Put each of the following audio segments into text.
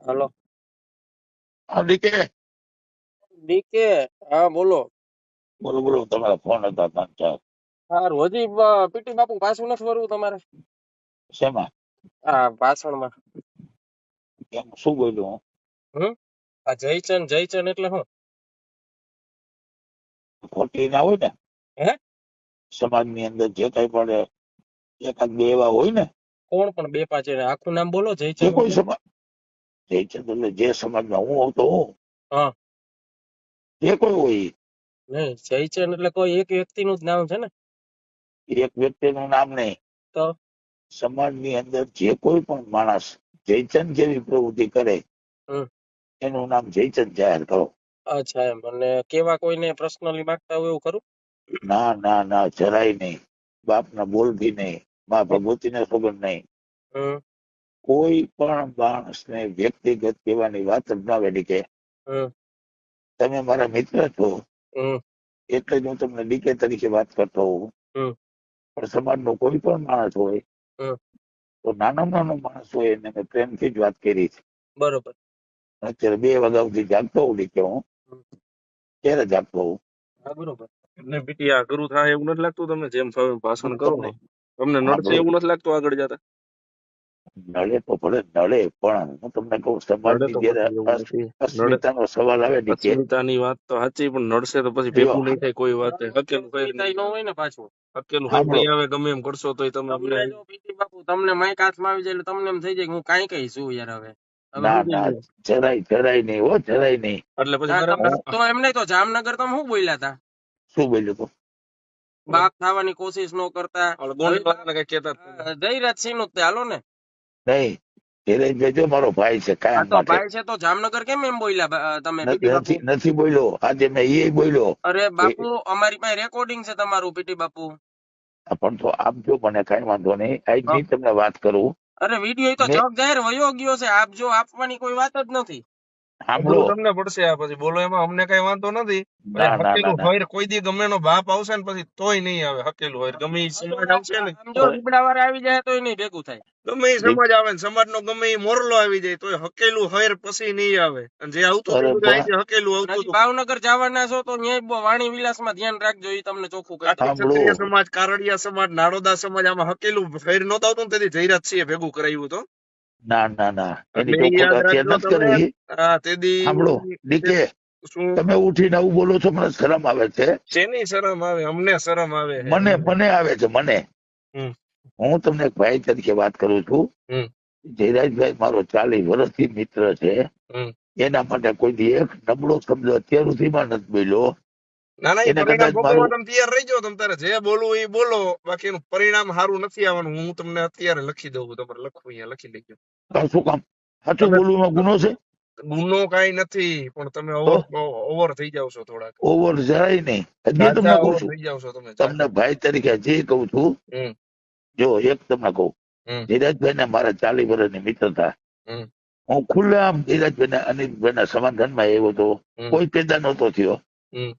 હાલો. હા decay, decay. હા બોલો. બોલો બોલો. તમારા ફોન હતા ત્રણ ચાર. સારું, હજી પીટી બાપુ પાછું નથી વરવું તમારે? શેમાં? આ ભાષણમાં. એમ શું બોલ્યું હું? હમ આ જયચંદ એટલે શું? ખોટી ના હોય ને. હે? સમાજની અંદર જે કઈ પણ એકાદ બે એવા હોય ને, કોણ પણ બે પાંચ એને આખું નામ બોલો જે જયચંદ કોઈ એટલે? સમાજ, જે છે એટલે જે સમાજમાં હું હોઉં તો હું, હા. જે કોઈ હોય નહીં, જયચંદ એટલે કોઈ એક વ્યક્તિનું જ નામ છે ને? એ એક વ્યક્તિનું નામ નહીં. તો સમાજની અંદર જે કોઈ પણ માણસ જયચંદ જેવી પ્રવૃત્તિ કરે હમ એનું નામ જયચંદ જાહેર કરો. અચ્છા, એમ. અને કેવા કોઈને પર્સનલી માંગતા હોય એવું ખરું? ના ના ના, જરાય નહીં. બાપના બોલ ભી નહીં, મા ભગવતીને ખબર નહીં. હમ કોઈ પણ માણસને વ્યક્તિગત કહેવાની વાત જ ના આવે ડીકે. હમ તમે મારા મિત્ર છો હમ એટલે જ હું તમને ડીકે તરીકે વાત કરતો હોઉં. હમ પણ સમાજનો કોઈ પણ માણસ હોય હમ તો નાનામાં નાનો માણસ હોય એને મેં પ્રેમથી જ વાત કરી છે. બરોબર. અત્યારે 2 વાગ્યા સુધી જાગતો હોઉં ડીકે હું. હમ. ક્યારે જાગતો હોઉં? હા, બરોબર. એટલે પીટી આ ગુરુ થાય એવું નથી લાગતું તમને? જેમ ફાવે એમ ભાષણ હું કરો તમને ને તમને નડશે સાંભળો, એવું નથી લાગતું આગળ જતા? નડે તો ભલે નડે, પણ હું તમને કહું નડે સમાજની તો જયારે પછી એવું નથી. નડે અસ્મિતાનો સવાલ આવે ડીકે, અસ્મિતાની વાત તો સાચી, પણ નડશે તો પછી જો ભેગું નહીં થાય કોઈ વાત. હકેલું કઈ ન હોય ને પાછું. હકેલું કઈ સાંભળો, નહીં આવે, ગમે એમ કરશો તોય તમે અમને પીટી બાપુ તમને માઈક હાથમાં આવી જાય એટલે તમને એમ થઈ જાય કે હું કાંઈ કઈ છું યાર. હવે હવે ના સમજી ના, લ્યો. જરાય નહીં હો, જરાય નહીં. એટલે પછી હું તો એમ નહીં તો જામનગર તમે શું બોલ્યા હતા? શું બોલ્યો તો? બાપ થવાની કોશિશ ન કરતા. જયરાજ સિંહ નું જ તે હાલો ને. નહીં, ધીરજભાઈ જો મારો ભાઈ છે આ કાયમ તો માટે. ભાઈ છે તો જામનગર કેમ એમ બોલ્યા તમે પીટી બાપુ? નથી નથી બોલ્યો, આજે મેં એ બોલ્યો. અરે બાપુ, અમારી પાસે રેકોર્ડિંગ છે તમારું પીટી બાપુ. પણ તો આપજો મને, કઈ વાંધો નહીં. આજની તમને વાત કરું. અરે વિડીયો તો મેં જગ જાહેર વયો ગયો છે. આપજો, આપવાની કોઈ વાત જ નથી. સાંભળો. અઘરું તમને પડશે આ પછી બોલો એમાં અમને કઈ વાંધો નથી. ના ના ના હકેલું ના, હોય કોઈ દી ગમે એનો બાપ આવશે ને પછી તોય નહીં આવે. હકેલું હોય ગમે ઈ સમાજ આવશે ને, જો પણ લીબડા વાળા આવી જાય તોય નહીં ભેગું થાય. ગમે ઈ દીપ- સમાજ આવે ને સમાજનો ગમે ઈ મોરલો આવી જાય તોય હકેલું હોય પછી નહીં આવે. અને જે આવતું હતું અરે બધું પણ અહીંથી હકેલું આવતું હતું. ભાવનગર જવાના છો તો ન્યાય વાણી વિલાસમાં ધ્યાન રાખજો, એ તમને ચોખ્ખું કહી દઉં. સાંભળો. ક્ષત્રિય સમાજ, કારડિયા સમાજ, નાડોદા સમાજ આમાં હકેલું ફેર નહોતું આવતું ને તેથી જયરાજ સિંહે ભેગું કરાવ્યું હતું. ના ના ના, એની એટલે ઈ ચોખવટ યાદ અત્યારે રાખજો નથી તમે. કરવી. હા, તેદી સાંભળો ડીકે, શું તમે ઉઠીને આવું બોલો છો, મને શરમ આવે છે. શેની શરમ આવે? અમને શરમ આવે છે. મને મને આવે છે મને. હમ હું તમને એક ભાઈ તરીકે વાત કરું છું. હમ જયરાજભાઈ મારો 40 વર્ષથી મિત્ર છે. હમ. એના માટે કોઈ દી એક નબળો શબ્દ અત્યાર સુધીમાં નથી બોલ્યો. ના ના, એ એને પરિણામ કદાચ ભોગવવા મારું તમે તૈયાર રહી જાઓ. તમે તારે જે બોલવું એ બોલો, બાકી એનું પરિણામ સારું નથી આવવાનું. હું તમને અત્યારે લખી દઉં. તમારે લખવું અહીંયા લખી લેજો. શું કામ સાચું તમે બોલવામાં ગુનો છે? ગુનો કઈ નથી, પણ તમે તો ઓવર થઈ જાવ છો થોડાક. ઓવર જરાય નહીં. હજી તમને જાજા કહું ઓવર છું, થઈ જાવ છો તમે, તમને જાજા. ભાઈ તરીકે હજી કહું છું. હમ જો એક તમને કહું, હમ ધીરજભાઈ ને મારા 40 વર્ષની મિત્રતા. હમ હું ખુલ્લેઆમ ધીરજભાઈ ને અનિલભાઈ ના સમાધાનમાં આવ્યો હતો. હમ કોઈ પેદા નહોતો થયો. હમ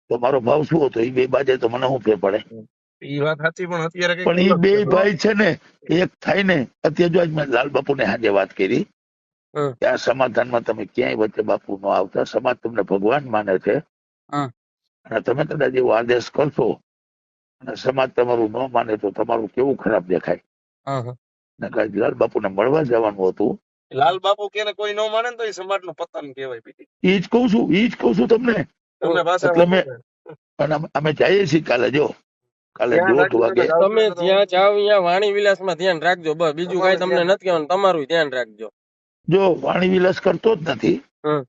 તો મારો ભાવ શું હતો? એ બે બાજે તો મને શું ફેર પડે? હમ. ઈ વાત સાચી, પણ અત્યારે કઈક પણ એ અલગ બે છે. ભાઈ છે ને, એક થાય ને. અત્યારે જો આજ મેં લાલ બાપુ ને હાજે વાત કરી, હમ ત્યાં સમાધાનમાં તમે ક્યાંય વચ્ચે બાપુ ન આવતા. સમાજ તમને ભગવાન માને છે. હમ અને તમે કદાચ એવો આદેશ કરશો અને સમાજ તમારું ન માને તો તમારું કેવું ખરાબ દેખાય. હમ. ને કાંઈ લાલ બાપુને મળવા જવાનું હતું. લાલ બાપુ કે કોઈ ન માને ને તો એ સમાજ નું પતન કહેવાય. પીટી એ જ કહું છું તમને. તમે પાછા એટલે વાંધો મેં, ને. અને અમે જઈએ છીએ કાલે. જો કાલે ધ્યાન 1:30 રાખજો, વાગે. તમે જ્યાં જાઓ ત્યાં વાણી વિલાસ માં ધ્યાન રાખજો. બસ બીજું કઈ તમને નથી કહેવાનું. તમારું ધ્યાન રાખજો. જો વાણી વિલાસ કરતો જ નથી. હમ.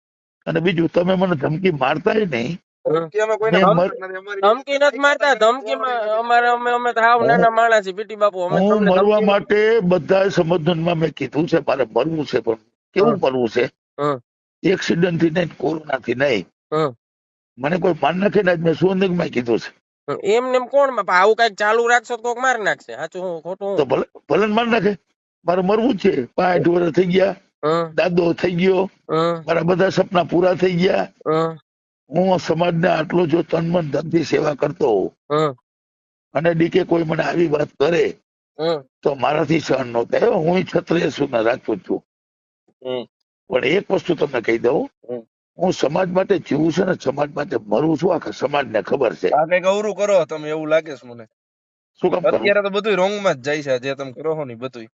અને બીજું, તમે મને ધમકી મારતાય નહીં. ધમકી અમે કોઈને મેં મારતા જ નથી. ધમકી નથી મારતા. ધમકીમાં અમારે અમે તો હાવ હું નાના માણસ છીએ પીટી બાપુ. અમે હું તમને મરવા ધમકી માટે બધા સંબોધનમાં મેં કીધું છે મારે મરવું છે. પણ કેવું મરવું છે? એક્સિડન્ટ થી નહીં, કોરોના થી નહીં. મને કોઈ માર નાખે ને, મેં સુવર્ણમાં કીધું છે. એમને કોણ આવું કઈક ચાલુ રાખશો તો કોક માર નાખશે. સાચું હું ખોટું? તો ભલે ભલે માર નાખે, મારે મરવું જ છે. 65 વર્ષ થઈ ગયા, દાદો થઈ ગયો, મારા બધા સપના પૂરા થઈ ગયા. હું સમાજને આટલો જો તન મન ધનથી સેવા કરતો હોઉં અને ડીકે કોઈ મને આવી વાત કરે તો મારાથી સહન ન થાય. હું ક્ષત્રિય સુના રાજપૂત છું. પણ એક વસ્તુ તમને કહી દઉં, હમ. હું સમાજ માટે જીવું છું ને સમાજ માટે મરું છું, આખા સમાજને ખબર છે. આ કઈક અવરું કરો તમે, એવું લાગે છે મને. શું કામ કરું? અત્યારે તો બધું રોંગ માં જ જાય છે, જે તમે કરો છો ને બધું.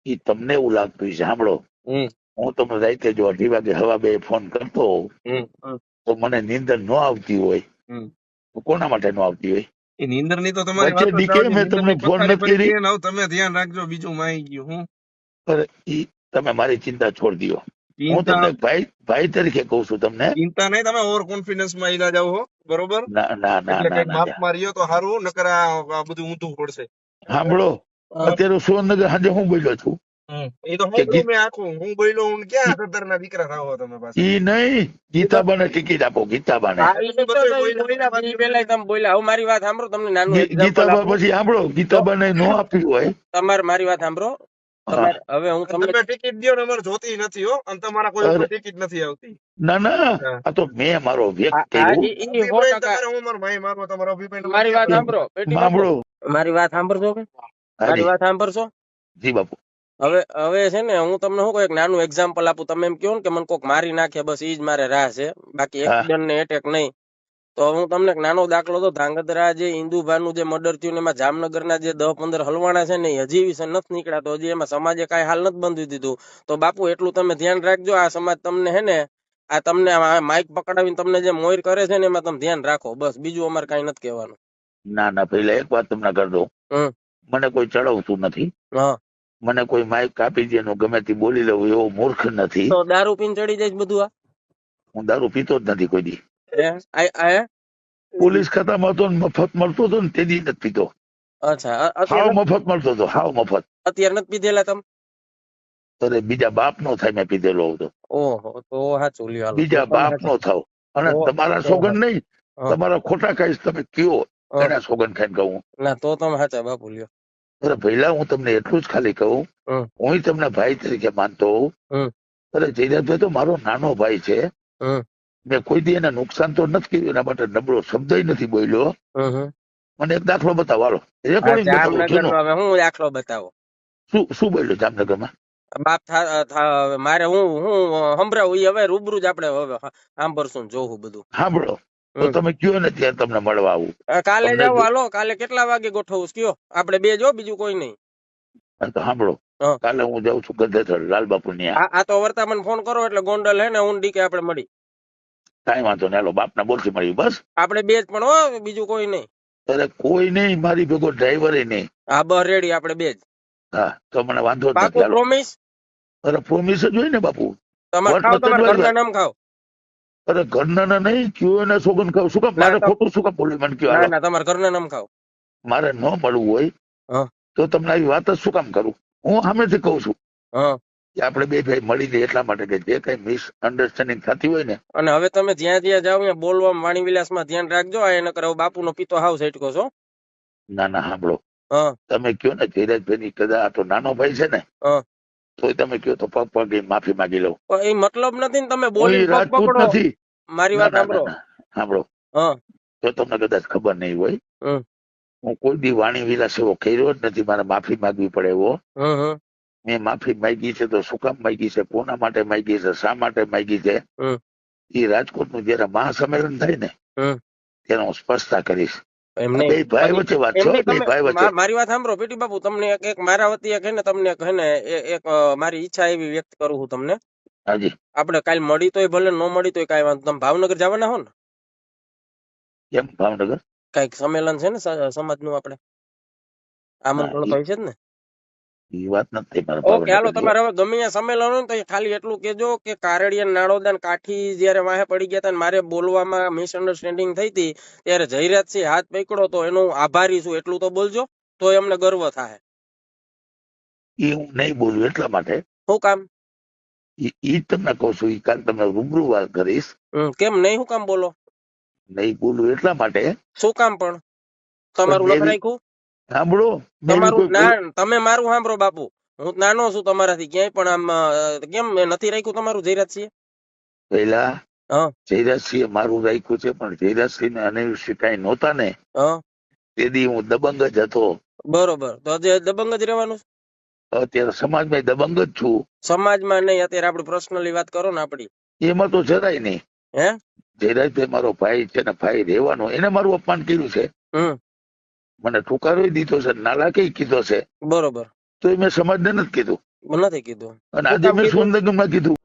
એ તમને એવું લાગતું છે. સાંભળો, હમ હું તમને રાતે જો 2:30 વાગે હવા બે ફોન કરતો હોઉં હમ તો મને નીંદર ન આવતી હોય હમ. તો કોના માટે ન આવતી હોય? એ નીંદર ની તો તમારી વચ્ચે વાત જ દી કે જવા દો. મેં નીંદર તમને ની ફોન પથારી નથી પડી કરી, ગઈ ને, હવે તમે ધ્યાન રાખજો, બીજું માઈ ગયું. હું પણ ઈ તમે મારી ચિંતા છોડી દો. હું ચિંતા તમને ભાઈ ભાઈ તરીકે કહું છું તમને. ચિંતા નહીં, તમે ઓવર કોન્ફિડન્સ માં ઈલા જાવ છો, બરોબર? ના ના ના એટલે ના કઈક ના માપ ના. માં રહ્યો તો સારું, નકર આ બધું ઊંધું પડશે. સાંભળો, અત્યારે સુરેન્દ્રનગર સાંજે હું બોલ્યો છું એ તો કે સાંભળ્યું મેં આખું. હું બોલ્યો, હું ક્યાં સત્તર ના દીકરા થાવો તમે પાછા? ઈ નહીં, ગીતાબાને ટિકિટ આપો. ગીતાબાને હા, એ તો બધું બોલ્યા. ઈ પેલા તમે બોલ્યા. હવે મારી વાત સાંભળો, તમને નાનું એક્ઝામ્પલ ગીતાબા આપું. પછી સાંભળો, ગીતાબાને નો આપી હોય. તમારે મારી વાત સાંભળો. હા. તમારે હવે હું તમને તમે ટિકિટ દો ને, અમારે જોતી નથી હો, અને તમારા કોઈ ઉપર ટિકિટ નથી આવતી. ના ના, હા. આ તો મેં મારો વ્યક્ત હા, કર્યું. ઈ 100% અભિપ્રાય તમારે, હું મારો ભાઈ મારો, તમારો અભિપ્રાય તમારે મારી વાત ક્યાં સાંભળો પેટી બાપુ. સાંભળો. મારી વાત સાંભળજો કે મારી હાજી વાત સાંભળશો? જી બાપુ. હવે છે ને, હું તમને શું કહું, એક નાનું એક્ઝામ્પલ આપું. તમે એમ કહો ને કે મને કોક મારી નાખે, બસ ઈ જ મારે રાહ છે, બાકી હા એક્સિડન્ટ ને એટેક નહીં. તો હું તમને એક નાનો દાખલો દઉં. ધાંગધ્રા જે ઇન્દુભાનું જે મર્ડર થયું ને, એમાં જામનગરના જે 10-15 હલવાણા છે ને, એ હજી વિશે નથી નીકળ્યા. તો હજી એમાં સમાજે કાંઈ હાલ નથી બંધી દીધું. તો બાપુ એટલું તમે ધ્યાન રાખજો. આ સમાજ તમને હે ને, આ તમને માઇક પકડાવીને તમને જે મોર કરે છે ને, એમાં તમે ધ્યાન રાખો. બસ બીજું અમારે કાંઈ નથી કહેવાનું. ના ના, પહેલા એક વાત તમને કરી દઉં, હમ મને કોઈ ચડાવતું નથી. હા, મને કોઈ માઇક કાપી દે એનું ગમે તે બોલી લઉં એવો મૂર્ખ નથી. તો દારૂ પીને ચડી જાય છે બધું. હું દારૂ પીતો જ નથી કોઈ દી. આ પોલીસ ખાતામાં તો મફત મળતો હતો ને, તે દી નથી પીતો. અચ્છા, હાવ અત્યારે મફત મળતો હતો, હાવ મફત. અત્યારે નથી પીધેલા તમે? અરે બીજા બાપ નો થાય મેં પીધેલો હતો. ઓહો, તો સાચું લ્યો. હાલો, બીજા બાપ નો થાવ. અને તમારા સોગન નહીં, હા. તમારા ખોટા કહીશ તમે કયો હા. એના સોગન ખાઈને કહું. ના, તો તમે સાચા બાપુ લ્યો. અરે પહેલા હું તમને એટલું જ ખાલી કહું, હમ. હું તમને ભાઈ તરીકે માનતો હોઉં. હમ. અરે જયરાજભાઈ તો મારો નાનો ભાઈ છે. હમ. મેં કોઈ દી એને નુકસાન તો નથી કર્યું, એના માટે નબળો શબ્દ નથી બોલ્યો. હમ. મને એક દાખલો બતાવો, હાલો. આ રેકોર્ડિંગ બતાવો જામનગર જૂનો. નો હવે હું દાખલો બતાવો. શું બોલ્યો જામનગરમાં? બાપ મારે હું સંભળાવું ઈ હવે રૂબરૂ જ આપણે હવે સાંભળશું, જોવું બધું. સાંભળો તો તમે કયો ને ત્યારે તમને મળવા આવું. કાલે તમને જાવ, હાલો. કાલે કેટલા વાગે ગોઠવું કયો? આપણે બે જો, બીજું કોઈ નહીં. તો સાંભળો, હા. કાલે હું જાઉં છું ગધેથર લાલબાપુ ની. આ તો વર્તા મને ફોન કરો એટલે ગોંડલ હે ને હું ડીકે આપણે મળી. કાંઈ વાંધો નહીં, હાલો બાપના બોલથી મળી બસ. આપણે બે જ પણ હો, બીજું કોઈ નહીં. અરે કોઈ નહીં, મારી ભેગો ડ્રાઈવર નહીં. હા બસ રેડી, આપણે બે જ. હા તો મને વાંધો જ નથી. પાકું હાલો. પ્રોમિસ? અરે પ્રોમિસ જ હોય ને બાપુ. તમારે ખાવ, તમારા ઘરના નામ ખાવ. અરે ઘરના નહીં, કયો એને સોગન ખાવ. શું કામ મારે ખોટું શું કામ બોલ્યું મને કયો? ના હાલો. ના, તમારા ઘરના નામ ખાવ. મારે ન મળવું હોય હા. તો તમને આવી વાત જ શું કામ કરું? હું સામેથી કહું છું હા. કે આપણે બે ભાઈ મળી લઈએ, એટલા માટે કે જે કઈ મિસઅન્ડરસ્ટેન્ડિંગ થતી હોય ને. અને હવે તમે જ્યાં જ્યાં જાઓ ત્યાં બોલવામાં વાણી વિલાસમાં ધ્યાન રાખજો. આ એને કરે બાપુનો પિતો હાવ સેટકો છો. ના ના, સાંભળો, હા. તમે કયો ને જયરાજભાઈ ની કદાચ આ તો નાનો ભાઈ છે ને, હા. તોય તમે કયો તો પગ પગ માફી માંગી લઉં. એ મતલબ નથી ને તમે હું બોલી રાજપૂત પકડો. નથી. મારી ના વાત ના સાંભળો. ના, સાંભળો, હા. તો તમને કદાચ ખબર નહીં હોય, હમ. હું કોઈ દી વાણી વિલાસ એવો કર્યો જ નથી. મારે માફી માંગવી પડે એવો. હમ. મેં માફી માંગી છે તો શું કામ માંગી છે, કોના માટે માંગી છે, શા માટે માંગી છે, હમ. એ રાજકોટ નું જયારે મહાસંમેલન થાય ને હમ. ત્યારે હું સ્પષ્ટતા કરીશ. એમ આ નહીં. બે ભાઈ વચ્ચે વાત છે, બે ભાઈ વચ્ચે. મારી વાત સાંભળો પેટી બાપુ, તમને એક મારા વતી એક હે ને, તમને હે ને એક મારી ઈચ્છા એવી વ્યક્ત કરું છું તમને. હાજી. આપણે કાલ મળી તોય ભલે, ન મળી તોય કાંઈ વાંધો. તમે ભાવનગર જવાના હો ને? કેમ ભાવનગર? કઈક સંમેલન છે ને સમાજનું, આપણે આમંત્રણ તો છે જ ને? એ વાત નથી મારા ઓકે હાલો, ભાવનગર. તમારે હવે ગમે ત્યાં સંમેલન હોય ને તો ખાલી એટલું કેજો કે કારડિયા નાળોદા કાઠી જયારે વાહે પડી ગયા હતા ને મારે બોલવામાં મિસઅન્ડરસ્ટેન્ડિંગ થઈ હતી ત્યારે જયરાજસિંહ હાથ પકડો તો એનો હું આભારી છું એટલું તો બોલજો, તો એમને ગર્વ થાય. એ હું નહીં બોલું એટલા માટે. શું કામ? એ તમને કહું છું, એ કાલ તમને રૂબરૂ વાત કરીશ. કેમ નહીં? શું કામ બોલો? નહીં બોલું એટલા માટે. શું કામ? પણ તમારું લખ રાખ્યું સાંભળો, તમારું ના, તમે મારું સાંભળો બાપુ, હું નાનો છું તમારાથી ક્યાંય, પણ આમ કેમ નથી રાખ્યું તમારું જયરાજસિંહ? પહેલા હા. જયરાજસિંહ મારું રાખ્યું છે, પણ જયરાજસિંહ ને અનિરુદ્ધ કઈ નહોતા ને, હા. તેથી હું દબંગ જ હતો. બરોબર, તો હજી દબંગ જ રહેવાનું? અત્યારે સમાજમાં દબંગ જ છું. સમાજમાં નહીં, અત્યારે આપડી પર્સનલી વાત કરો ને આપડી. એમાં તો જરાય નહીં. હે જરાય તે મારો ભાઈ છે ને ભાઈ રહેવાનો, એને મારું અપમાન કર્યું છે. મને ઠુકારો દીધો છે, નાલાકી કીધો છે. બરોબર. તો એ મેં સમાજને નથી કીધું નથી કીધું. અને આજે મેં સુંદરગમમાં કીધું.